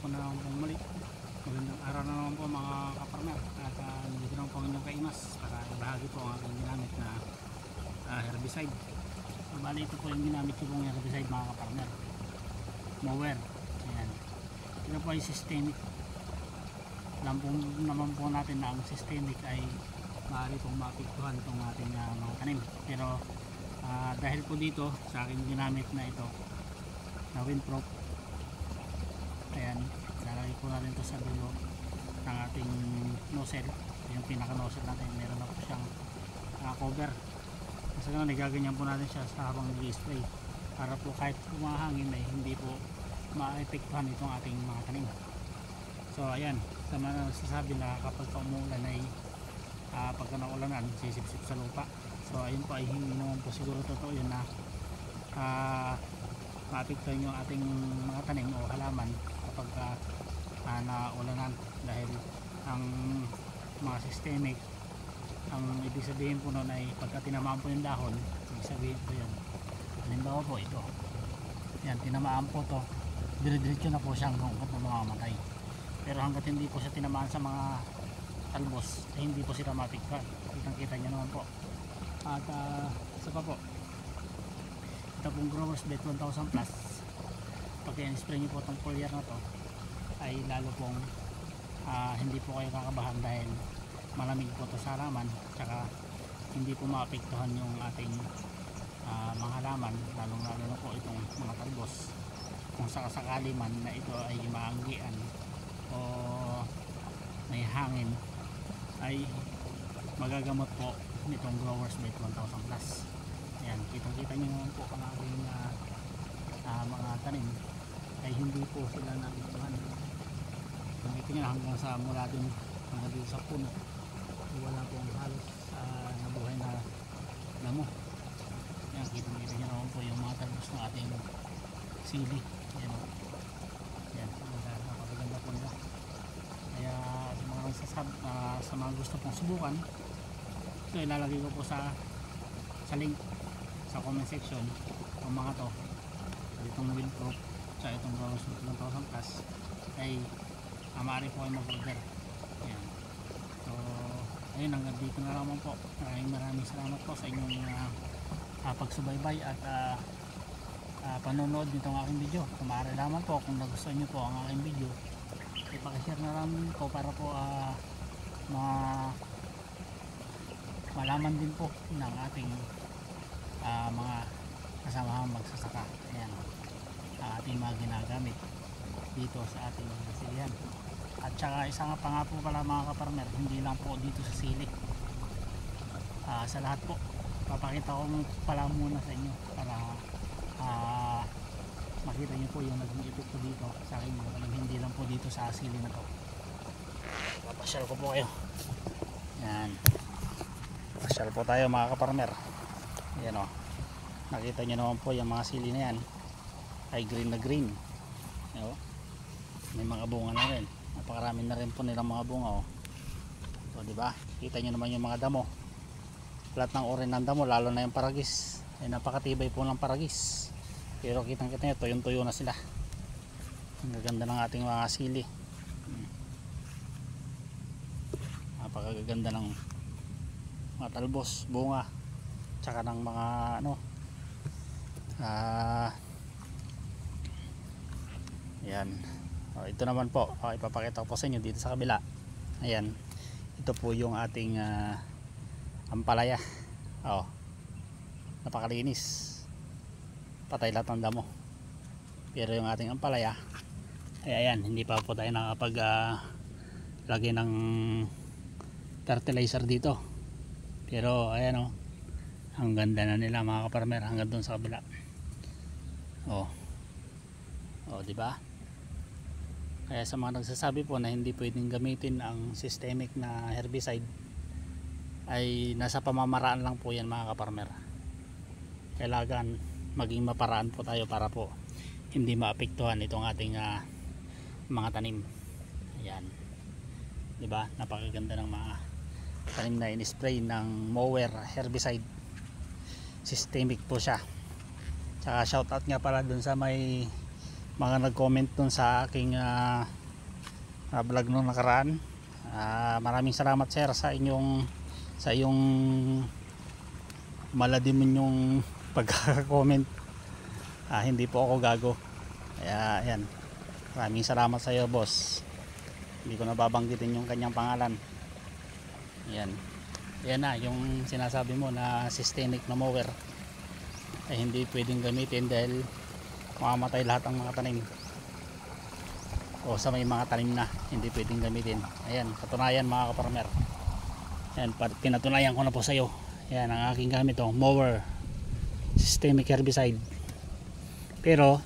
hapon na naman pong muli. Magandang araw na naman po mga kaparmer. At nandito naman po inyong kaimas para ibahagi po ang aking ginamit na herbicide. Bali ito po yung ginamit ko pong herbicide mga kaparmer, mower. Ayan. Ito po ay systemic. Alam po naman po natin na ang systemic ay maaari pong maapektuhan itong ating mga tanim. Pero dahil po dito sa aking ginamit na ito na windproof, ayan, lalagay po natin ito sa dulo ng ating nozzle. Yung pinaka nozzle natin, meron na po siyang cover. Kasi naman nagaganyan po natin siya sa habang nag-spray para po kahit umahangin ay hindi po maapektuhan itong ating mga tanim. So ayan, sa mga nasasabi na kapag umuulan ay pagka naulanan sisipsip sa lupa. So ayun po ay hindi naman po siguro totoo yun na maapektuhan yung ating mga tanim o halaman kapag naulanan, dahil ang mga systemic, ang ibig sabihin po nun ay pagka tinamaan po yung dahon, ibig sabihin po yan, halimbawa po ito, yan, tinamaan po to, dire-diretso na po siyang hanggang mamamatay. Pero hanggat hindi po siya tinamaan sa mga talbos ay hindi po sila maapektuhan. Kitang kita nyo naman po. At isa pa po, ito pong Growers Bet 1000 Plus, pag i-spray nyo po itong foliar na to ay lalo pong hindi po kayo kakabahan dahil malamig po ito sa halaman, tsaka hindi po maapektuhan yung ating mga halaman, lalong lalo na po itong mga talbos. Kung sakasakali man na ito ay maanggian o may hangin, ay magagamot po nitong Growers Bet 1000 Plus. Ayan, kitang-kita nyo naman po ang aking mga tanim ay hindi po sila napiktuhan. Kita nyo hanggang sa mula din hanggang dito sa puno, wala pong halos nabuhay na damo. Ayan, kitang-kita nyo naman po yung mga talbos ng ating sili. Ayan o, ayan, napakaganda po nila. Kaya sa mga gusto pong subukan, ito ilalagay ko po sa link sa comment section ang mga to, itong windproof sa itong Growers Bet 1000 Plus ay maaari po ay mag-order. Ayan. So ayun, hanggang dito na naman po. Maraming salamat po sa inyong pagsubaybay at panonood nitong aking video. Kung maaari lamang po, kung nagustuhan nyo po ang aking video, ipakishare na namin po para po malaman din po ng ating mga kasamahang magsasaka. Ayan, ang ating mga ginagamit dito sa ating silihan. At saka isa nga pa nga po pala mga kaparmer, hindi lang po dito sa sili, sa lahat po. Papakita ko pala muna sa inyo para makita nyo po yung naging epekto dito sa akin mga tanim, hindi lang po dito sa sili na to. Papasyal ko po kayo. Yan, pasyal po tayo mga kaparmer. Yan o, nakita nyo naman po yung mga sili na yan ay green na green. Yan o, may mga bunga na rin, napakarami na rin po nilang mga bunga o. So diba, kita nyo naman yung mga damo, lahat ng uri ng damo, lalo na yung paragis ay napakatibay po ng paragis. Pero kitang kita nyo, tuyong tuyo na sila. Ang gaganda ng ating mga sili, napakaganda ng mga talbos, bunga, tsaka ng mga yan. Ito naman po, ipapakita ko po sa inyo dito sa kabila. Ayan, ito po yung ating ampalaya. Napakalinis, patay lahat ng damo. Pero yung ating ampalaya ay ayan, hindi pa po tayo nakapag lagay ng fertilizer dito. Pero ayan o, ang ganda na nila mga kaparmer hanggang doon sa kabila. Diba? Kaya sa mga nagsasabi po na hindi pwedeng gamitin ang systemic na herbicide, ay nasa pamamaraan lang po yan mga kaparmer. Kailangan maging maparaan po tayo para po hindi maapektuhan itong ating mga tanim. Ayan, diba? Napakaganda ng mga tanim na in-spray ng mower herbicide. Systemic po siya. Tsaka shoutout nga pala dun sa may mga nag-comment dun sa aking vlog nung nakaraan. Maraming salamat sir sa iyong maladimin yung pagka-comment. Hindi po ako gago, kaya yan, maraming salamat sa iyo boss. Hindi ko nababanggitin yung kanyang pangalan. Yan na yung sinasabi mo na systemic na mower ay hindi pwedeng gamitin dahil mamamatay lahat ang mga tanim, o sa may mga tanim na hindi pwedeng gamitin. Ayan, katunayan mga kaparmer. Ayan, pinatunayan ko na po sa iyo. Ayan ang aking gamit, mower systemic herbicide, pero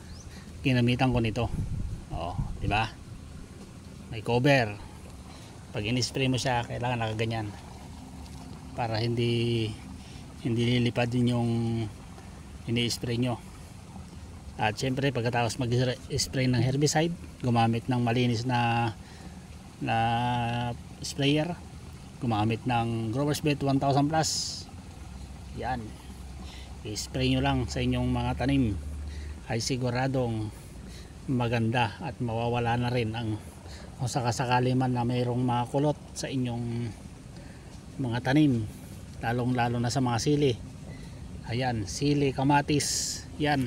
ginamitan ko nito. Di ba? May cover. Pag in-spray mo siya, kailangan nakaganyan para hindi lilipad din yung ini-spray nyo. At syempre pagkatapos mag-spray ng herbicide, gumamit ng malinis na sprayer, gumamit ng Growers Bet 1000 plus. Yan, i-spray nyo lang sa inyong mga tanim, ay siguradong maganda at mawawala na rin ang, kung sakasakali man na mayroong mga kulot sa inyong mga tanim, lalong lalo na sa mga sili. Ayan, sili, kamatis, yan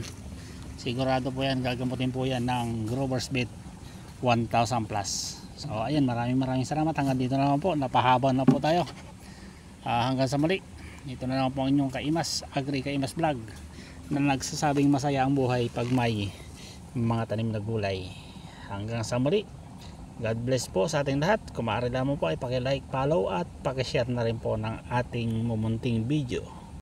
sigurado po yan, gagamutin po yan ng Growers Bet 1000 plus. So ayan, maraming salamat. Hanggang dito na naman po, napahaba na po tayo. Hanggang sa muli, ito na naman po ang inyong Kaimas Agri Kaimas Vlog na nagsasabing masaya ang buhay pag may mga tanim na gulay. Hanggang sa muli, God bless po sa ating lahat. Kung maaari lamang po ay paki-like, follow at paki-share na rin po ng ating mumunting video.